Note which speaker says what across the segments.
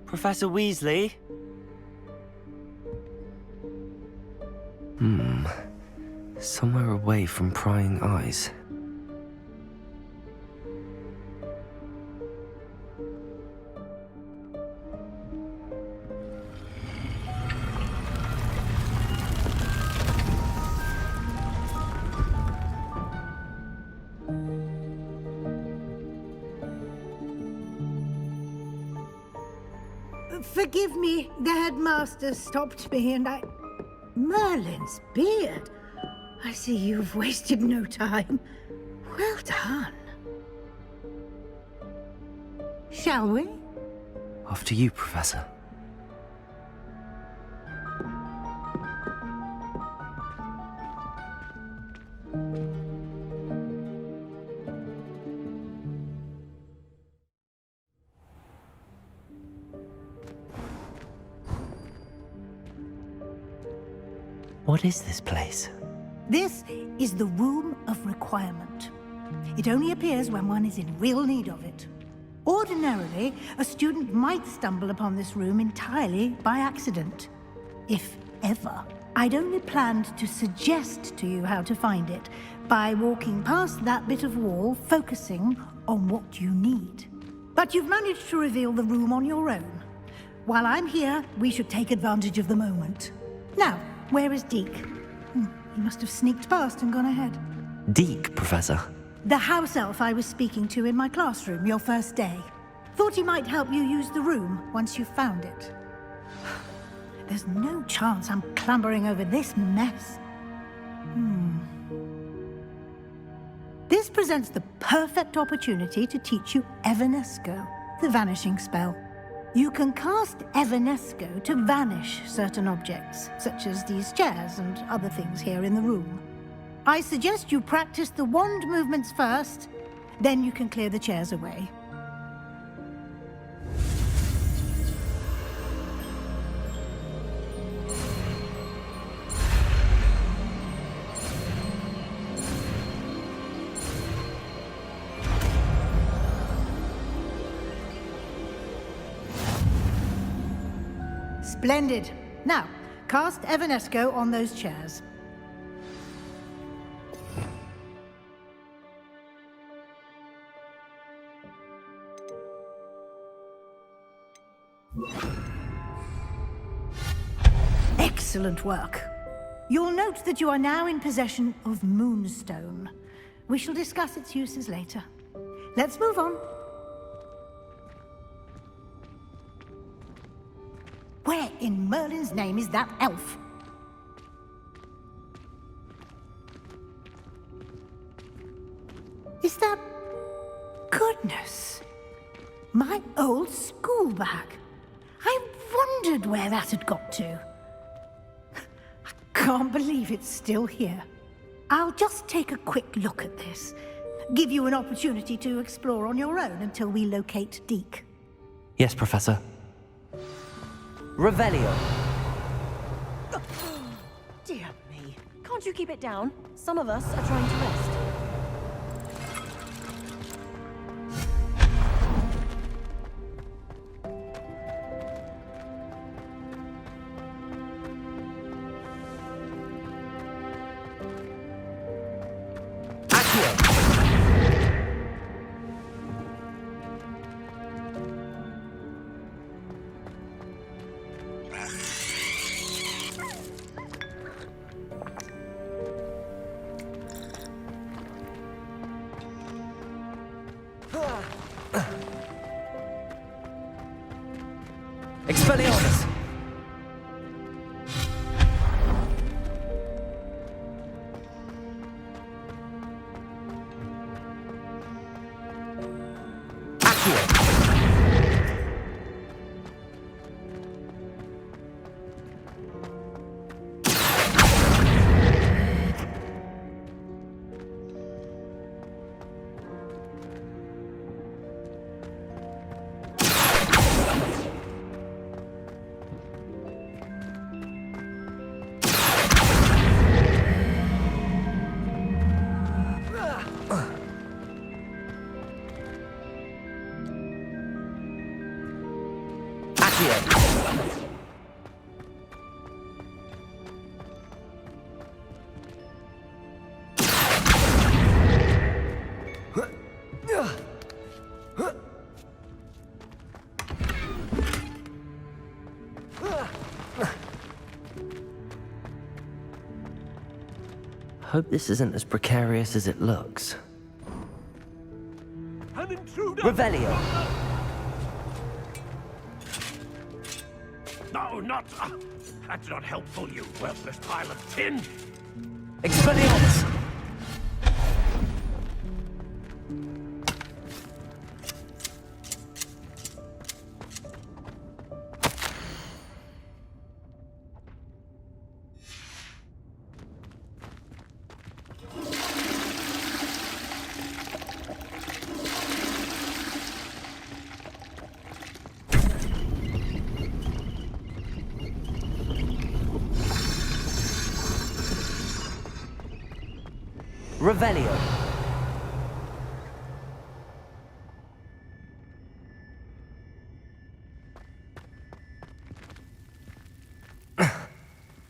Speaker 1: Professor Weasley?
Speaker 2: Somewhere away from prying eyes.
Speaker 3: Forgive me, the headmaster stopped me and I... Merlin's beard. I see you've wasted no time. Well done. Shall we?
Speaker 2: After you, Professor. What is this place?
Speaker 3: This is the Room of Requirement. It only appears when one is in real need of it. Ordinarily, a student might stumble upon this room entirely by accident. If ever. I'd only planned to suggest to you how to find it by walking past that bit of wall, focusing on what you need. But you've managed to reveal the room on your own. While I'm here, we should take advantage of the moment. Now, where is Deke? He must have sneaked past and gone ahead.
Speaker 2: Deke, Professor.
Speaker 3: The house elf I was speaking to in my classroom your first day. Thought he might help you use the room once you found it. There's no chance I'm clambering over this mess. This presents the perfect opportunity to teach you Evanesco, the vanishing spell. You can cast Evanesco to vanish certain objects, such as these chairs and other things here in the room. I suggest you practice the wand movements first, then you can clear the chairs away. Splendid. Now, cast Evanesco on those chairs. Excellent work. You'll note that you are now in possession of Moonstone. We shall discuss its uses later. Let's move on. Where in Merlin's name is that elf? Is that... Goodness! My old school bag. I wondered where that had got to. I can't believe it's still here. I'll just take a quick look at this. Give you an opportunity to explore on your own until we locate Deke.
Speaker 2: Yes, Professor.
Speaker 1: Revelio.
Speaker 4: Dear me. Can't you keep it down? Some of us are trying to rest.
Speaker 1: Expelliarmus!
Speaker 2: Hope this isn't as precarious as it looks.
Speaker 1: An intruder!
Speaker 2: Revelio!
Speaker 1: No, not... that's not helpful, you worthless pile of tin!
Speaker 2: Expelliarmus! Revelio.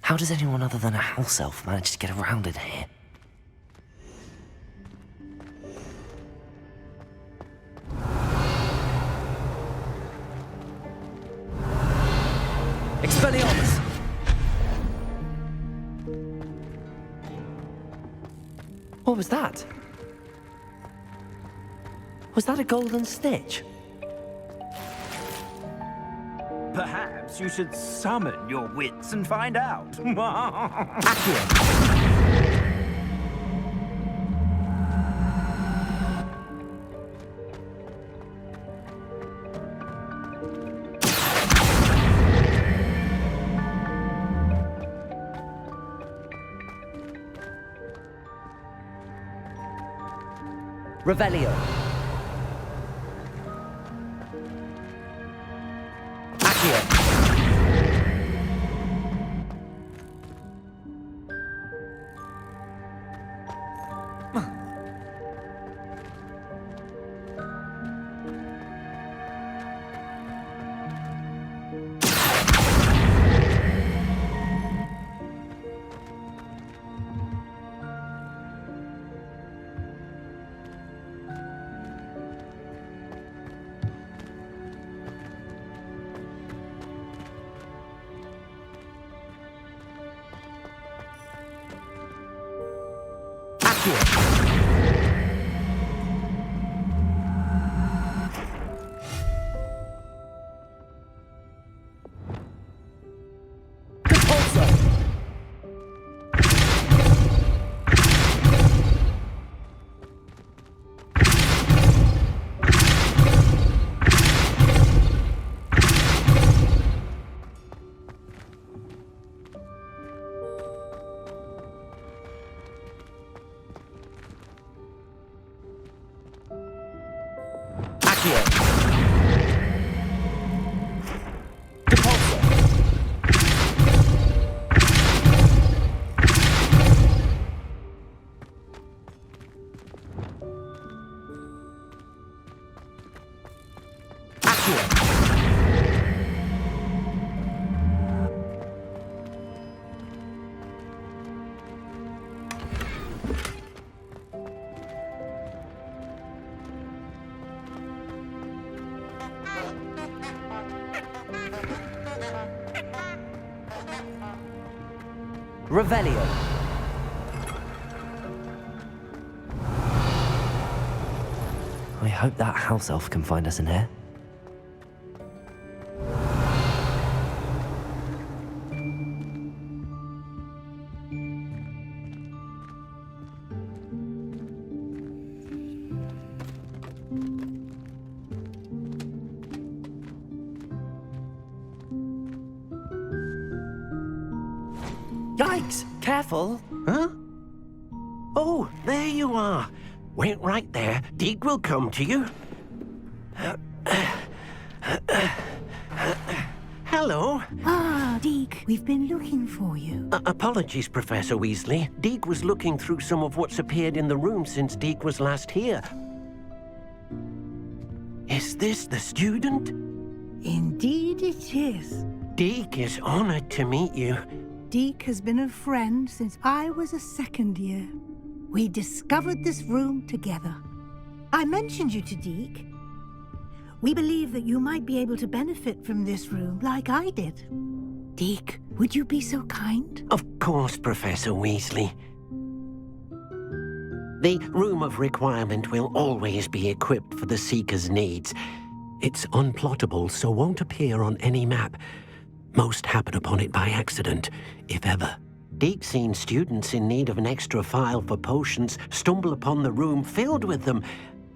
Speaker 2: How does anyone other than a house elf manage to get around in here? Expelliarmus! What was that? Was that a golden stitch?
Speaker 5: Perhaps you should summon your wits and find out.
Speaker 2: Accio! Revelio. Accio. Revelio. I hope that house elf can find us in here.
Speaker 1: Yikes! Careful! Huh? Oh, there you are. Wait right there. Deke will come to you. Hello.
Speaker 3: Ah, Deke, we've been looking for you.
Speaker 1: Apologies, Professor Weasley. Deke was looking through some of what's appeared in the room since Deke was last here. Is this the student?
Speaker 3: Indeed it is.
Speaker 1: Deke is honored to meet you.
Speaker 3: Deke has been a friend since I was a second year. We discovered this room together. I mentioned you to Deke. We believe that you might be able to benefit from this room like I did. Deke, would you be so kind?
Speaker 1: Of course, Professor Weasley. The room of requirement will always be equipped for the seeker's needs. It's unplottable, so won't appear on any map. Most happen upon it by accident, if ever. Deke's seen students in need of an extra file for potions stumble upon the room filled with them.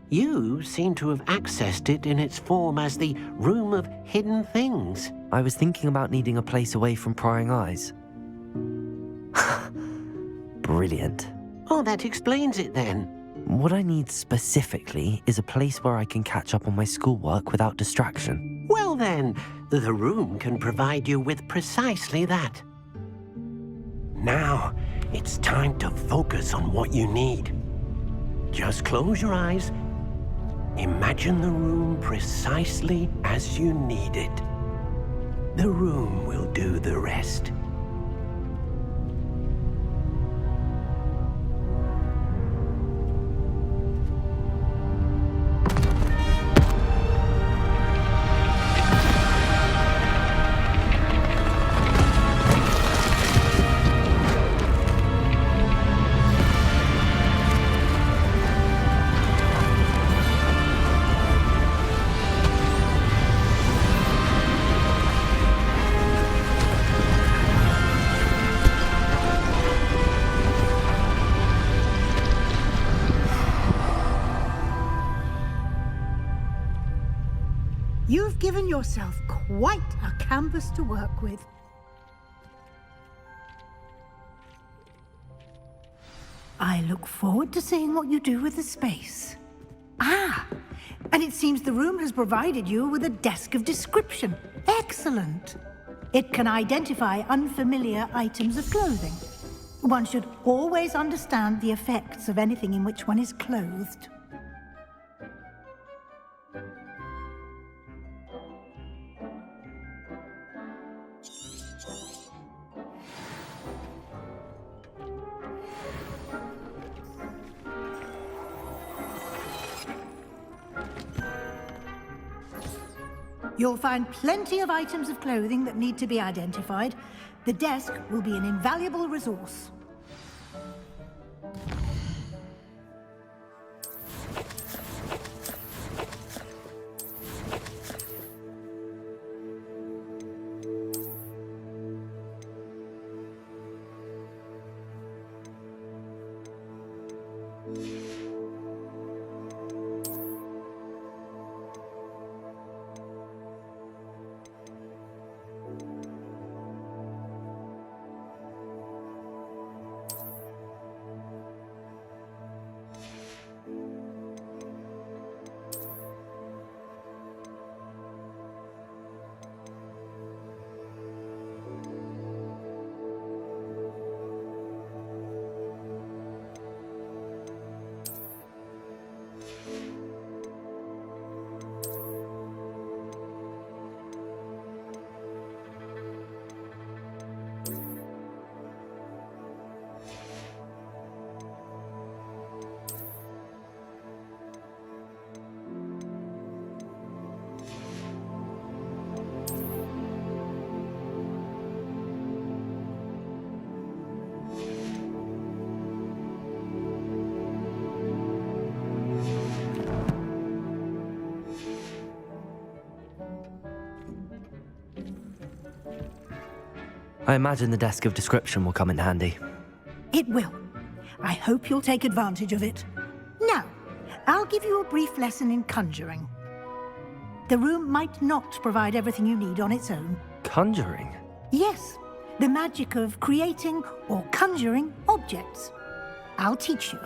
Speaker 1: You seem to have accessed it in its form as the Room of Hidden Things.
Speaker 2: I was thinking about needing a place away from prying eyes. Brilliant.
Speaker 1: Oh, that explains it then.
Speaker 2: What I need specifically is a place where I can catch up on my schoolwork without distraction.
Speaker 1: Well then, the room can provide you with precisely that. Now, it's time to focus on what you need. Just close your eyes. Imagine the room precisely as you need it. The room will do the rest.
Speaker 3: You've given yourself quite a canvas to work with. I look forward to seeing what you do with the space. Ah, and it seems the room has provided you with a desk of description. Excellent. It can identify unfamiliar items of clothing. One should always understand the effects of anything in which one is clothed. You'll find plenty of items of clothing that need to be identified. The desk will be an invaluable resource.
Speaker 2: I imagine the desk of description will come in handy.
Speaker 3: It will. I hope you'll take advantage of it. Now, I'll give you a brief lesson in conjuring. The room might not provide everything you need on its own.
Speaker 2: Conjuring?
Speaker 3: Yes, the magic of creating or conjuring objects. I'll teach you.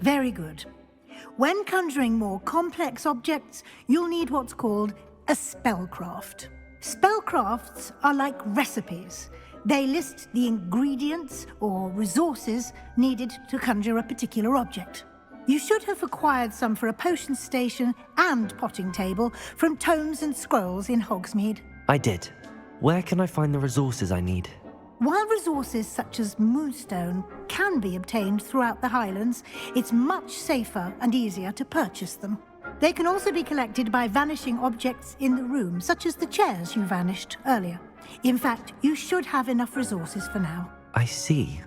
Speaker 3: Very good. When conjuring more complex objects, you'll need what's called a spellcraft. Spellcrafts are like recipes. They list the ingredients or resources needed to conjure a particular object. You should have acquired some for a potion station and potting table from tomes and scrolls in Hogsmeade.
Speaker 2: I did. Where can I find the resources I need?
Speaker 3: While resources such as moonstone can be obtained throughout the Highlands, it's much safer and easier to purchase them. They can also be collected by vanishing objects in the room, such as the chairs you vanished earlier. In fact, you should have enough resources for now.
Speaker 2: I see.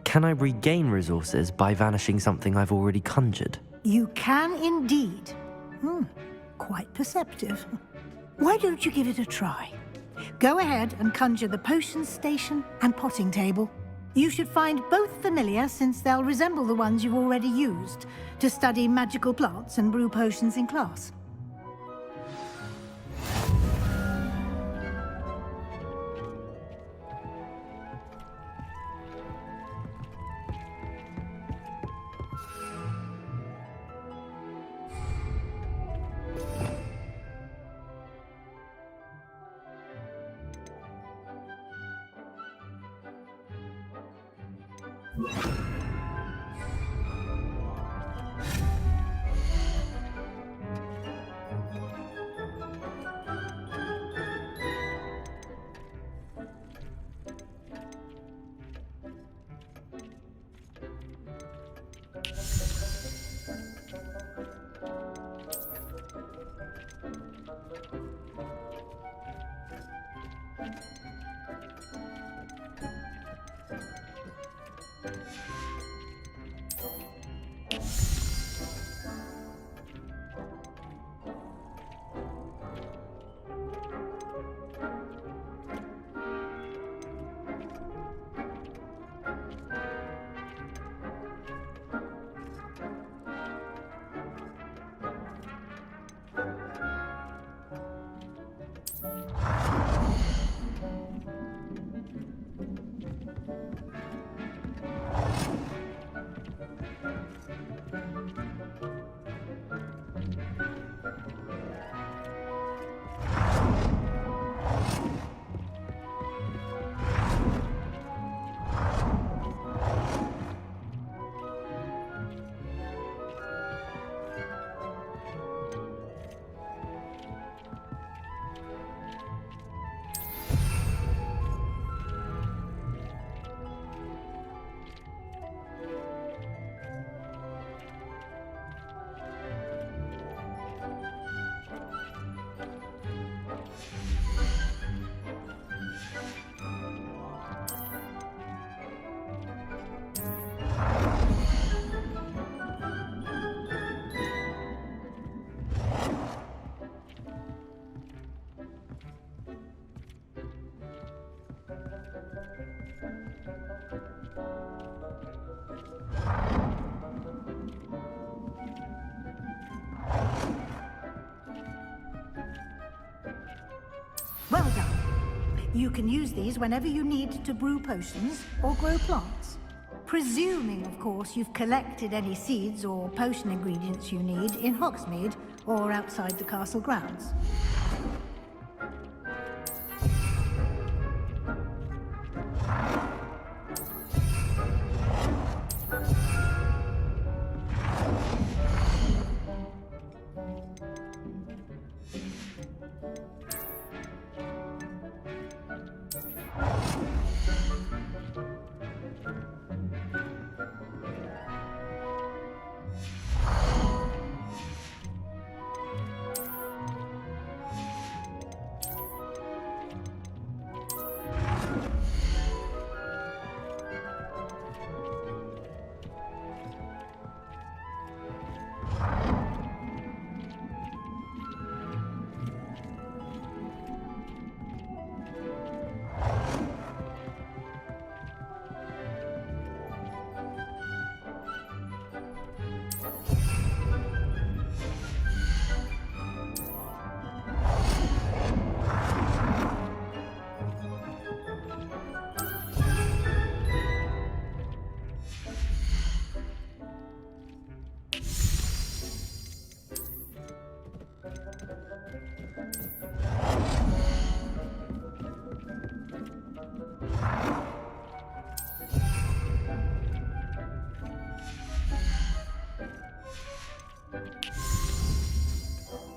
Speaker 2: Can I regain resources by vanishing something I've already conjured?
Speaker 3: You can indeed. Quite perceptive. Why don't you give it a try? Go ahead and conjure the potions station and potting table. You should find both familiar, since they'll resemble the ones you've already used to study magical plants and brew potions in class. Well done. You can use these whenever you need to brew potions or grow plants. Presuming, of course, you've collected any seeds or potion ingredients you need in Hogsmeade or outside the castle grounds.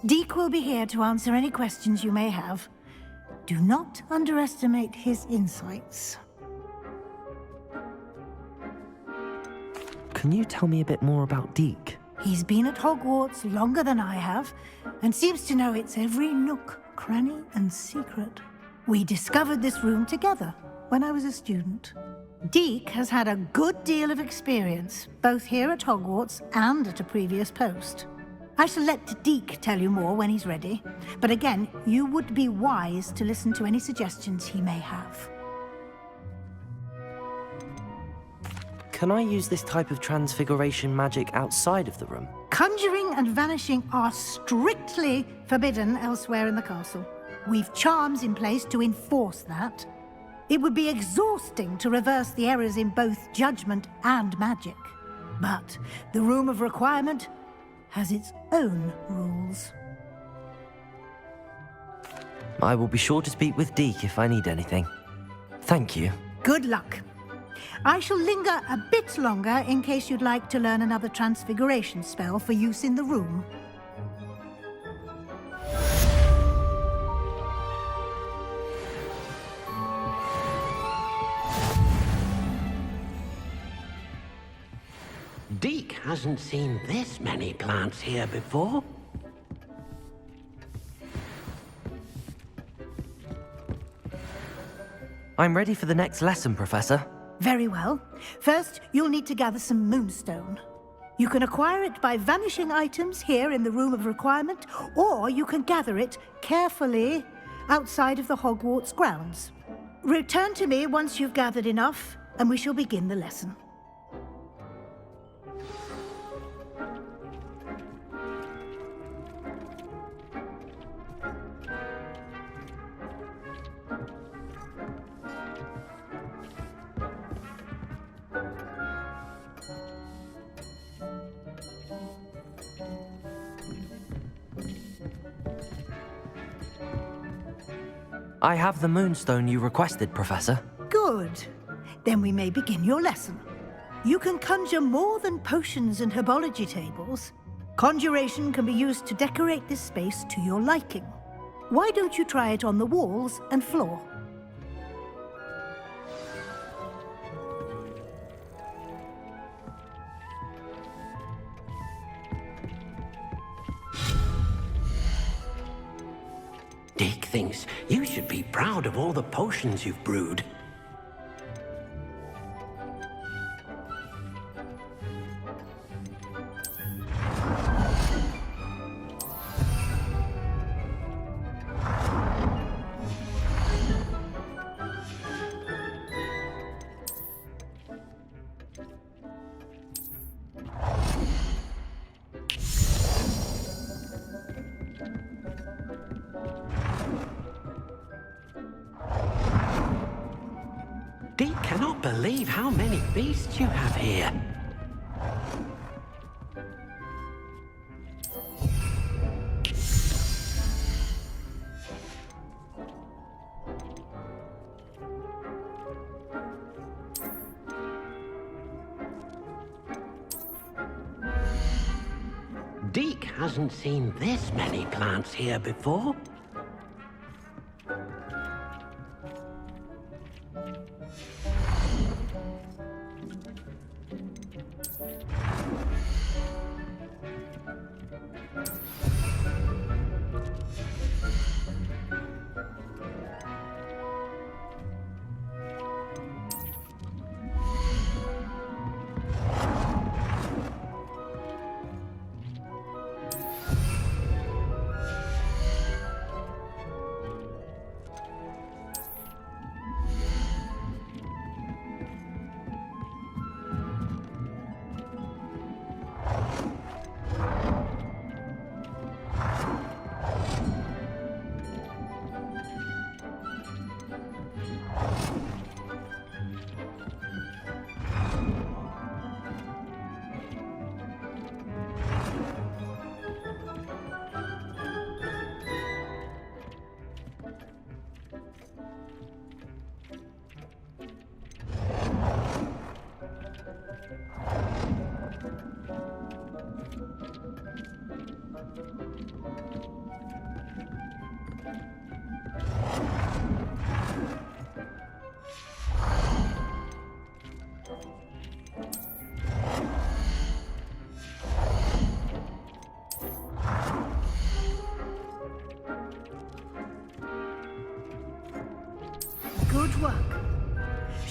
Speaker 3: Deke will be here to answer any questions you may have. Do not underestimate his insights.
Speaker 2: Can you tell me a bit more about Deke?
Speaker 3: He's been at Hogwarts longer than I have, and seems to know its every nook, cranny, and secret. We discovered this room together when I was a student. Deke has had a good deal of experience, both here at Hogwarts and at a previous post. I shall let Deke tell you more when he's ready, but again, you would be wise to listen to any suggestions he may have.
Speaker 2: Can I use this type of transfiguration magic outside of the room?
Speaker 3: Conjuring and vanishing are strictly forbidden elsewhere in the castle. We've charms in place to enforce that. It would be exhausting to reverse the errors in both judgment and magic. But the Room of Requirement has its own rules.
Speaker 2: I will be sure to speak with Deke if I need anything. Thank you.
Speaker 3: Good luck. I shall linger a bit longer in case you'd like to learn another transfiguration spell for use in the room.
Speaker 1: Deke hasn't seen this many plants here before.
Speaker 2: I'm ready for the next lesson, Professor.
Speaker 3: Very well. First, you'll need to gather some moonstone. You can acquire it by vanishing items here in the Room of Requirement, or you can gather it carefully outside of the Hogwarts grounds. Return to me once you've gathered enough, and we shall begin the lesson.
Speaker 2: I have the moonstone you requested, Professor.
Speaker 3: Good. Then we may begin your lesson. You can conjure more than potions and herbology tables. Conjuration can be used to decorate this space to your liking. Why don't you try it on the walls and floor?
Speaker 1: Deke thinks you should be proud of all the potions you've brewed. Deke cannot believe how many beasts you have here. Deke hasn't seen this many plants here before.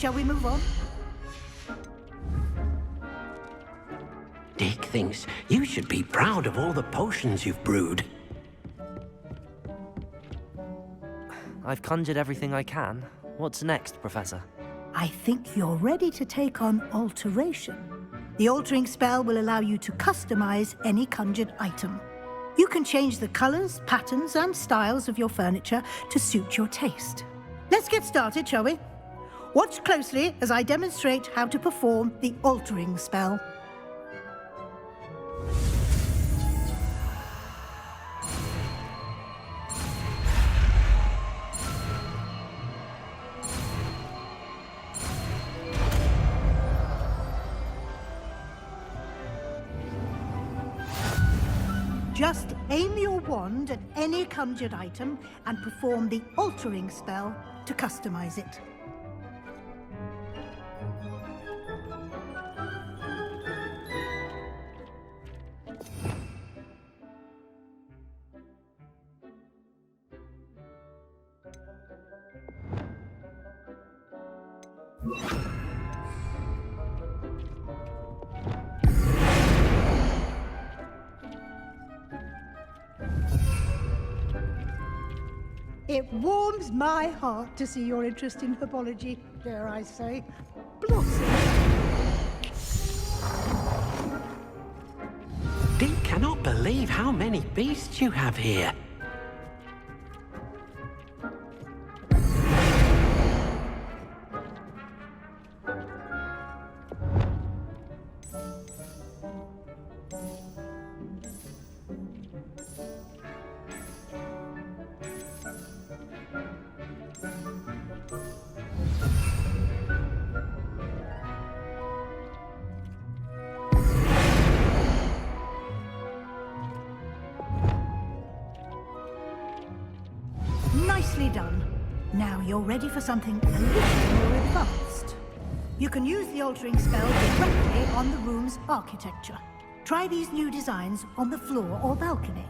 Speaker 3: Shall we move on?
Speaker 1: Dick thinks you should be proud of all the potions you've brewed.
Speaker 2: I've conjured everything I can. What's next, Professor?
Speaker 3: I think you're ready to take on alteration. The altering spell will allow you to customize any conjured item. You can change the colors, patterns, and styles of your furniture to suit your taste. Let's get started, shall we? Watch closely as I demonstrate how to perform the altering spell. Just aim your wand at any conjured item and perform the altering spell to customize it. It warms my heart to see your interest in herbology, dare I say, blossom.
Speaker 1: Dick cannot believe how many beasts you have here.
Speaker 3: Nicely done. Now you're ready for something a little more advanced. You can use the altering spell directly on the room's architecture. Try these new designs on the floor or balcony.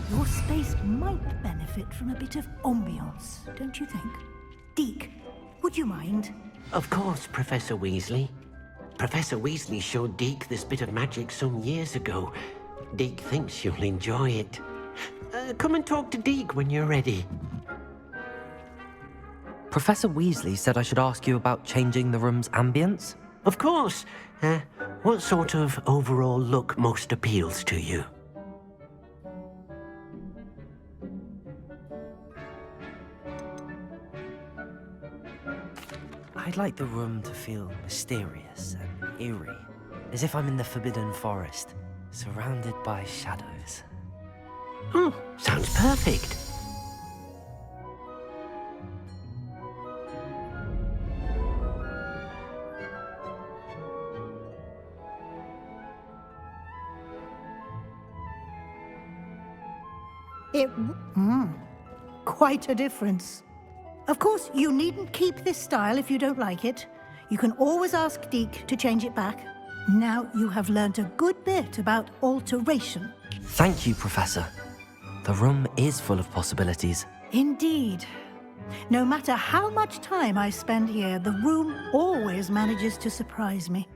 Speaker 3: Your space might benefit from a bit of ambiance, don't you think? Deke, would you mind?
Speaker 1: Of course, Professor Weasley. Professor Weasley showed Deke this bit of magic some years ago. Deke thinks you'll enjoy it. Come and talk to Deke when you're ready.
Speaker 2: Professor Weasley said I should ask you about changing the room's ambience?
Speaker 1: Of course. What sort of overall look most appeals to you?
Speaker 2: I'd like the room to feel mysterious and eerie, as if I'm in the Forbidden Forest, surrounded by shadows.
Speaker 1: Oh, sounds perfect.
Speaker 3: Quite a difference. Of course, you needn't keep this style if you don't like it. You can always ask Deke to change it back. Now you have learnt a good bit about alteration.
Speaker 2: Thank you, Professor. The room is full of possibilities.
Speaker 3: Indeed. No matter how much time I spend here, the room always manages to surprise me.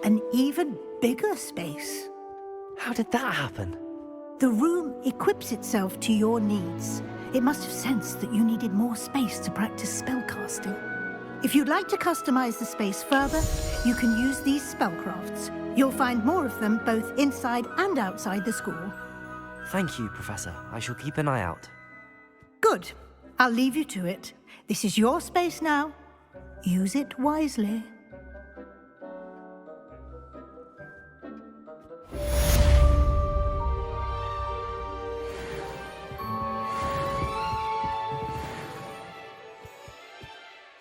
Speaker 3: An even bigger space.
Speaker 2: How did that happen?
Speaker 3: The room equips itself to your needs. It must have sensed that you needed more space to practice spellcasting. If you'd like to customize the space further, you can use these spellcrafts. You'll find more of them both inside and outside the school.
Speaker 2: Thank you, Professor. I shall keep an eye out.
Speaker 3: Good. I'll leave you to it. This is your space now. Use it wisely.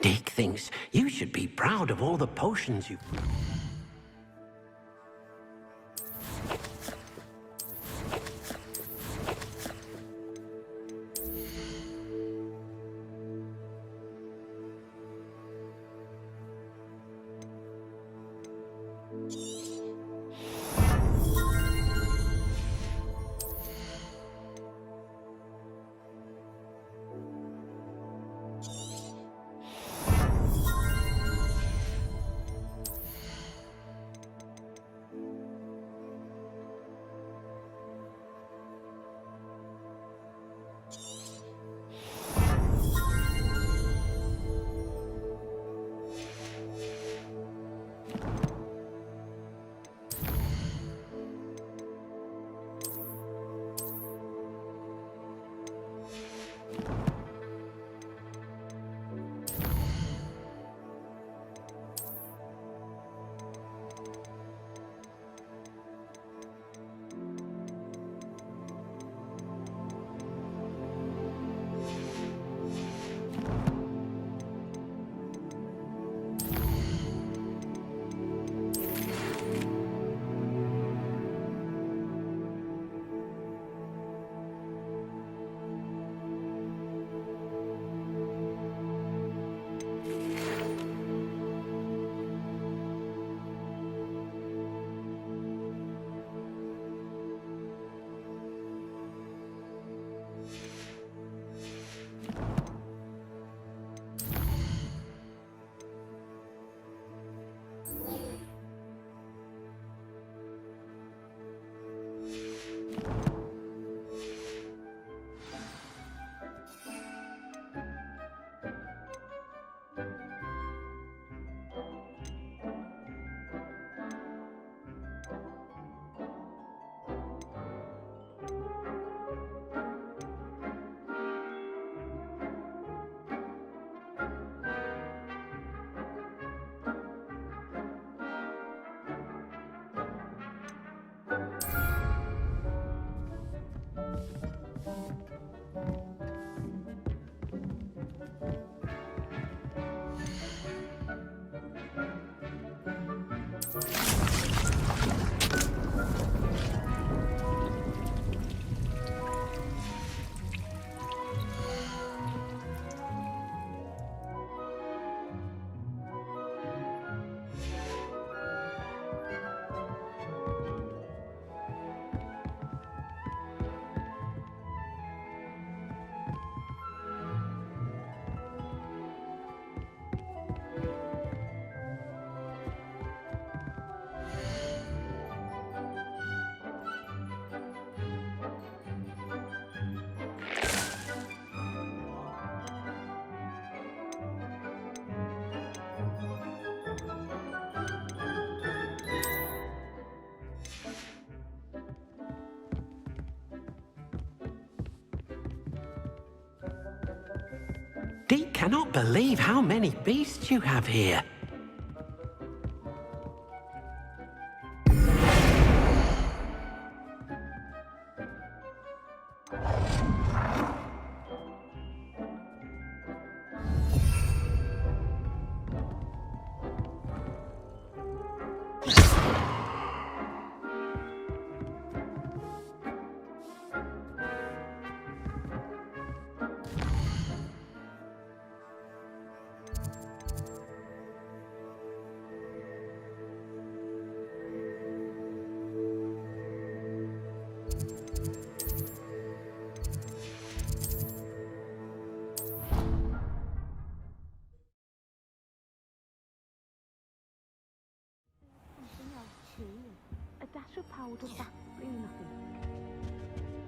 Speaker 1: Deke thinks you should be proud of all the potions you've... Deke cannot believe how many beasts you have here.
Speaker 6: A dash of powder, that's really nothing.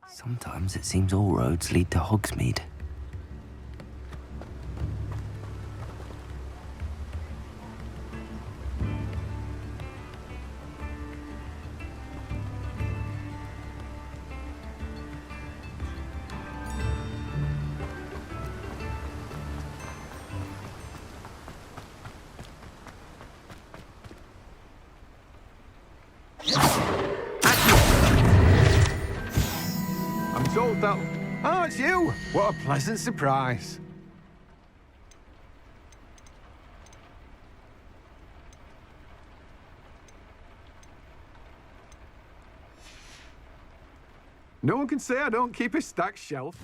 Speaker 2: Sometimes it seems all roads lead to Hogsmeade.
Speaker 6: I'm told that... Oh, it's you! What a pleasant surprise. No one can say I don't keep a stacked shelf.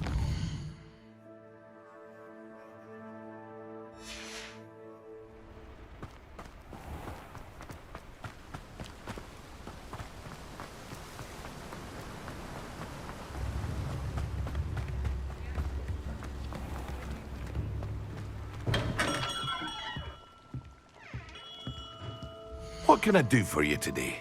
Speaker 7: What can I do for you today?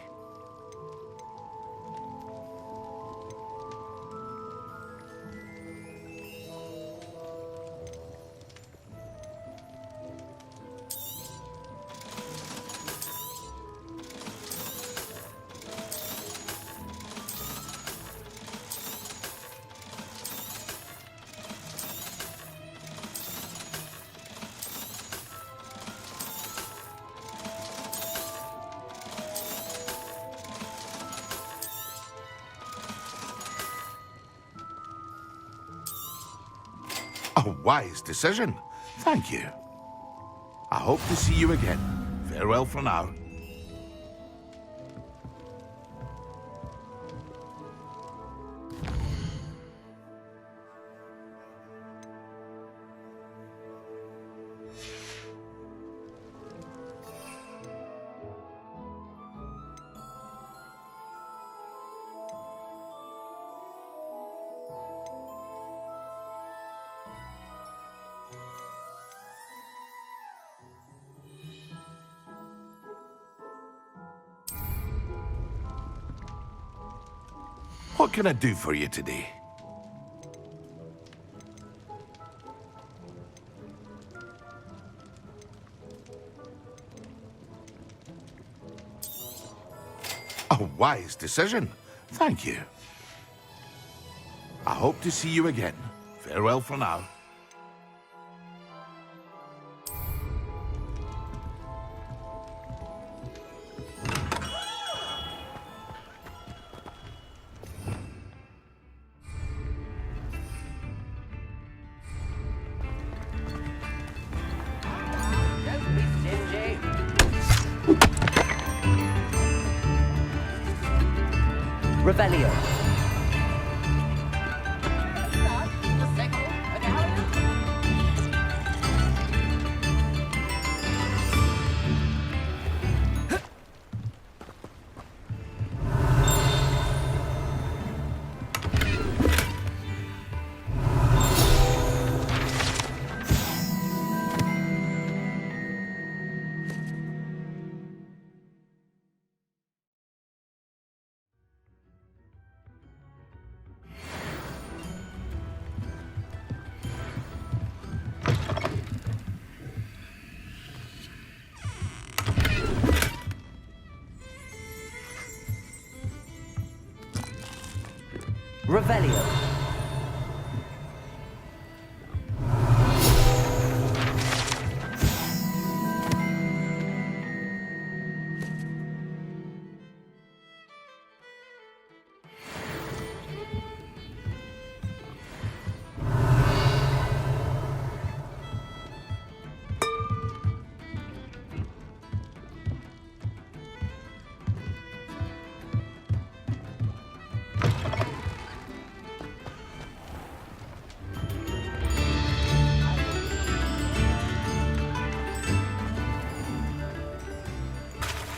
Speaker 7: A wise decision. Thank you. I hope to see you again. Farewell for now. What can I do for you today? A wise decision. Thank you. I hope to see you again. Farewell for now.
Speaker 2: Revelio. Revelio.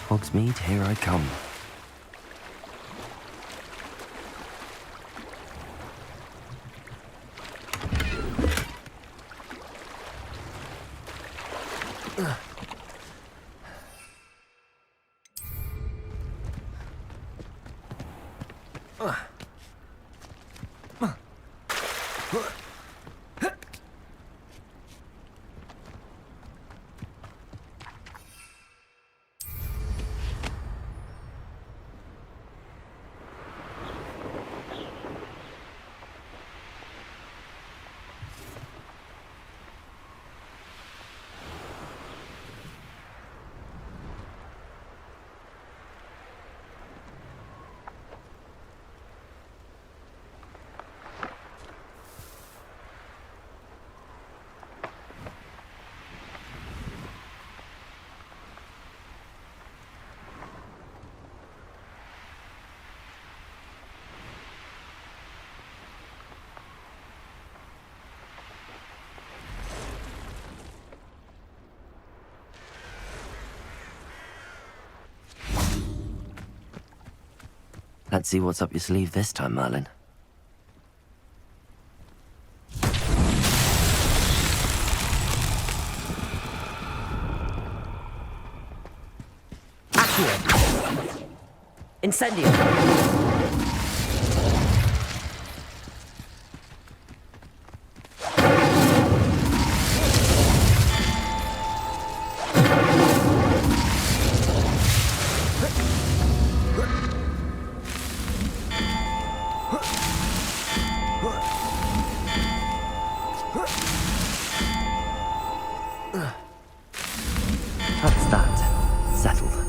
Speaker 2: Hogsmeade, here I come. Let's see what's up your sleeve this time, Merlin. Accio! Incendio! That's that. Settled.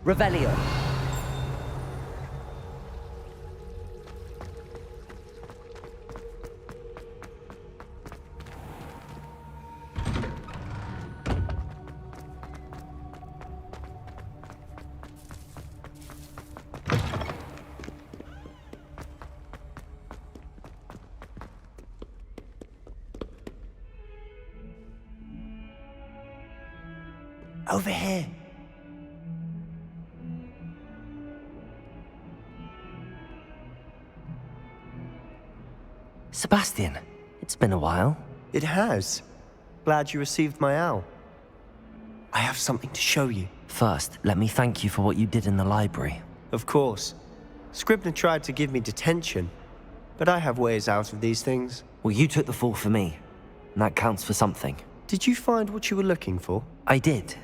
Speaker 2: Revelio. Over here. Sebastian, it's been a while.
Speaker 8: It has. Glad you received my owl. I have something to show you.
Speaker 2: First, let me thank you for what you did in the library.
Speaker 8: Of course. Scribner tried to give me detention, but I have ways out of these things.
Speaker 2: Well, you took the fall for me, and that counts for something.
Speaker 8: Did you find what you were looking for?
Speaker 2: I did,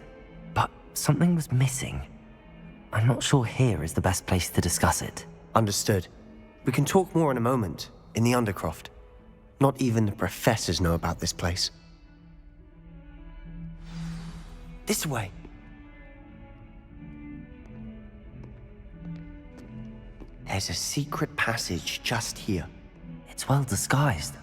Speaker 2: but something was missing. I'm not sure here is the best place to discuss it.
Speaker 8: Understood. We can talk more in a moment, in the Undercroft. Not even the professors know about this place. This way. There's a secret passage just here.
Speaker 2: It's well disguised.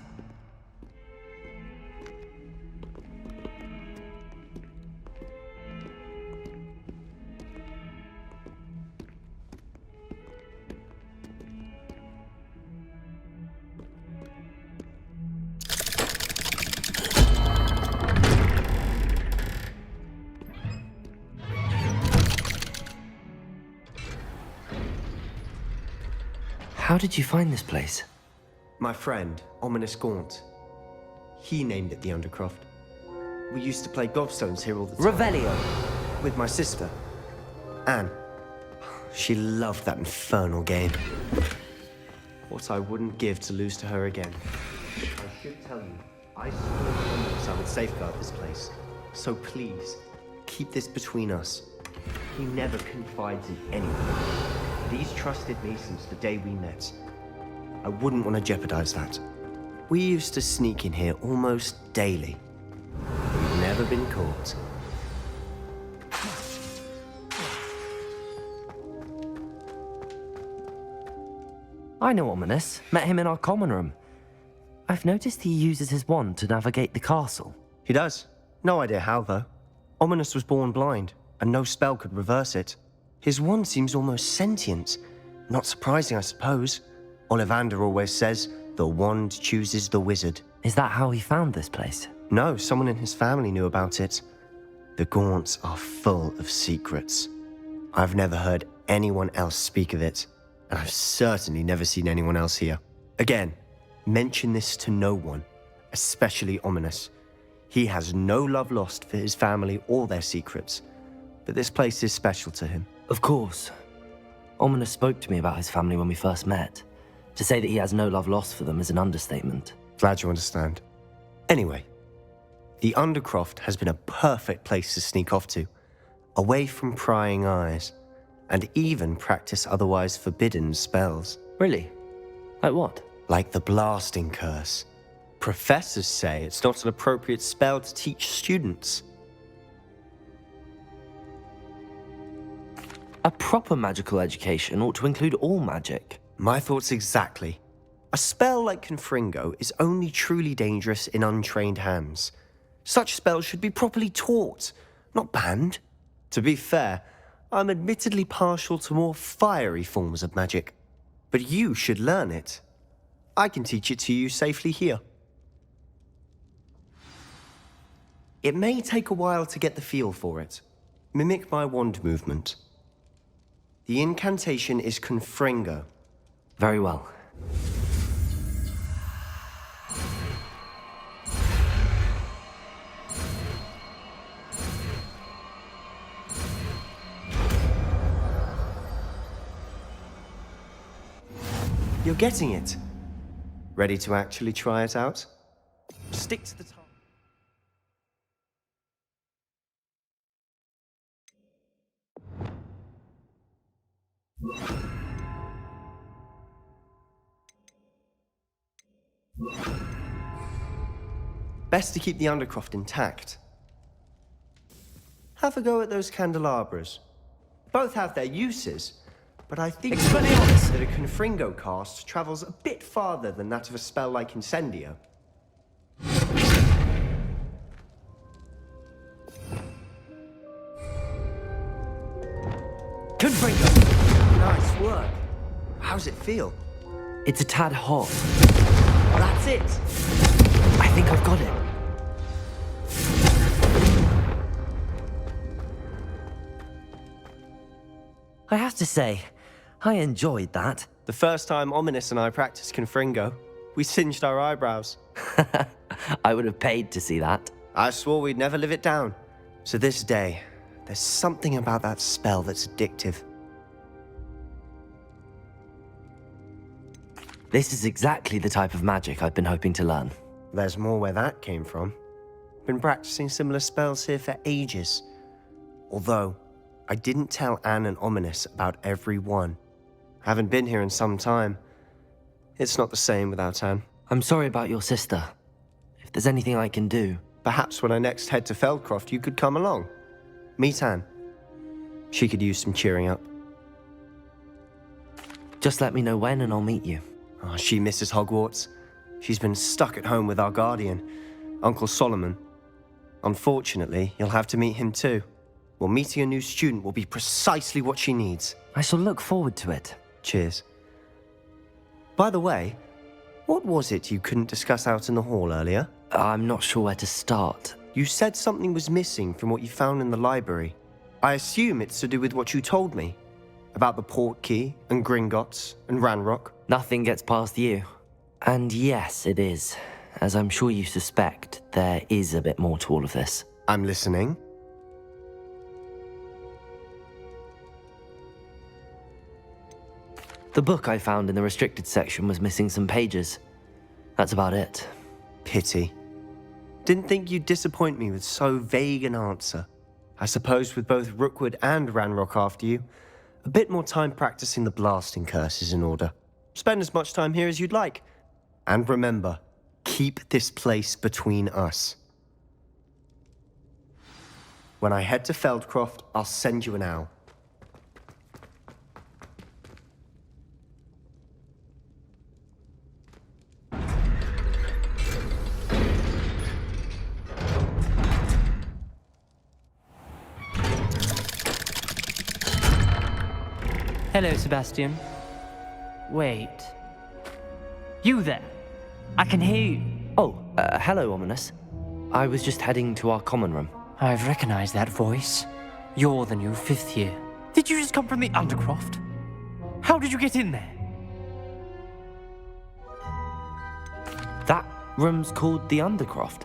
Speaker 2: How did you find this place?
Speaker 8: My friend, Ominous Gaunt. He named it the Undercroft. We used to play gobstones here all the time.
Speaker 2: Revelio.
Speaker 8: With my sister, Anne. She loved that infernal game. What I wouldn't give to lose to her again. I should tell you, I swore I would safeguard this place. So please, keep this between us. He never confides in anyone. He's trusted me since the day we met. I wouldn't want to jeopardize that. We used to sneak in here almost daily. We've never been caught.
Speaker 2: I know Ominous. Met him in our common room. I've noticed he uses his wand to navigate the castle.
Speaker 8: He does. No idea how, though. Ominous was born blind, and no spell could reverse it. His wand seems almost sentient. Not surprising, I suppose. Ollivander always says, the wand chooses the wizard.
Speaker 2: Is that how he found this place?
Speaker 8: No, someone in his family knew about it. The Gaunts are full of secrets. I've never heard anyone else speak of it, and I've certainly never seen anyone else here. Again, mention this to no one, especially Ominous. He has no love lost for his family or their secrets, but this place is special to him.
Speaker 2: Of course. Ominous spoke to me about his family when we first met. To say that he has no love lost for them is an understatement.
Speaker 8: Glad you understand. Anyway, the Undercroft has been a perfect place to sneak off to, away from prying eyes, and even practice otherwise forbidden spells.
Speaker 2: Really? Like what?
Speaker 8: Like the blasting curse. Professors say it's not an appropriate spell to teach students.
Speaker 2: A proper magical education ought to include all magic.
Speaker 8: My thoughts exactly. A spell like Confringo is only truly dangerous in untrained hands. Such spells should be properly taught, not banned. To be fair, I'm admittedly partial to more fiery forms of magic. But you should learn it. I can teach it to you safely here. It may take a while to get the feel for it. Mimic my wand movement. The incantation is Confringo.
Speaker 2: Very well.
Speaker 8: You're getting it. Ready to actually try it out? Stick to the time. Best to keep the Undercroft intact. Have a go at those candelabras. Both have their uses, but I think that a Confringo cast travels a bit farther than that of a spell like Incendio.
Speaker 2: Confringo!
Speaker 8: Nice work. How's it feel?
Speaker 2: It's a tad hot.
Speaker 8: That's it.
Speaker 2: I think I've got it. I have to say, I enjoyed that.
Speaker 8: The first time Ominous and I practiced Confringo, we singed our eyebrows.
Speaker 2: I would have paid to see that.
Speaker 8: I swore we'd never live it down. To this day, there's something about that spell that's addictive.
Speaker 2: This is exactly the type of magic I've been hoping to learn.
Speaker 8: There's more where that came from. Been practicing similar spells here for ages. Although, I didn't tell Anne and Ominous about every one. Haven't been here in some time. It's not the same without Anne.
Speaker 2: I'm sorry about your sister. If there's anything I can do...
Speaker 8: Perhaps when I next head to Feldcroft, you could come along. Meet Anne. She could use some cheering up.
Speaker 2: Just let me know when and I'll meet you.
Speaker 8: Oh, she misses Hogwarts. She's been stuck at home with our guardian, Uncle Solomon. Unfortunately, you'll have to meet him too. Well, meeting a new student will be precisely what she needs.
Speaker 2: I shall look forward to it.
Speaker 8: Cheers. By the way, what was it you couldn't discuss out in the hall earlier?
Speaker 2: I'm not sure where to start.
Speaker 8: You said something was missing from what you found in the library. I assume it's to do with what you told me. About the port key, and Gringotts, and Ranrock.
Speaker 2: Nothing gets past you. And yes, it is. As I'm sure you suspect, there is a bit more to all of this.
Speaker 8: I'm listening.
Speaker 2: The book I found in the restricted section was missing some pages. That's about it.
Speaker 8: Pity. Didn't think you'd disappoint me with so vague an answer. I suppose with both Rookwood and Ranrock after you, a bit more time practicing the blasting curse is in order. Spend as much time here as you'd like. And remember, keep this place between us. When I head to Feldcroft, I'll send you an owl.
Speaker 9: Hello, Sebastian. Wait. You there? I can hear you.
Speaker 2: Oh, hello, Ominous. I was just heading to our common room.
Speaker 9: I've recognized that voice. You're the new 5th year. Did you just come from the Undercroft? How did you get in there?
Speaker 2: That room's called the Undercroft.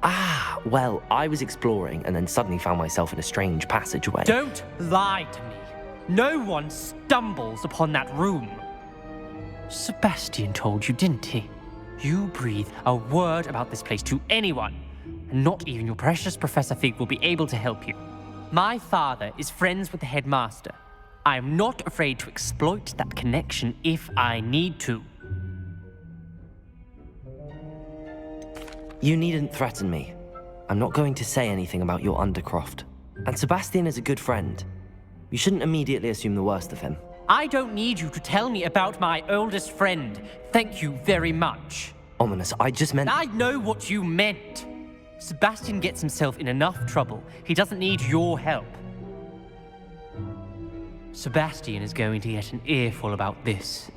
Speaker 2: Ah, well, I was exploring and then suddenly found myself in a strange passageway.
Speaker 9: Don't lie to me. No one stumbles upon that room. Sebastian told you, didn't he? You breathe a word about this place to anyone, and not even your precious Professor Fig will be able to help you. My father is friends with the headmaster. I am not afraid to exploit that connection if I need to.
Speaker 2: You needn't threaten me. I'm not going to say anything about your Undercroft. And Sebastian is a good friend. You shouldn't immediately assume the worst of him.
Speaker 9: I don't need you to tell me about my oldest friend. Thank you very much.
Speaker 2: Ominous, I just meant...
Speaker 9: I know what you meant. Sebastian gets himself in enough trouble. He doesn't need your help. Sebastian is going to get an earful about this.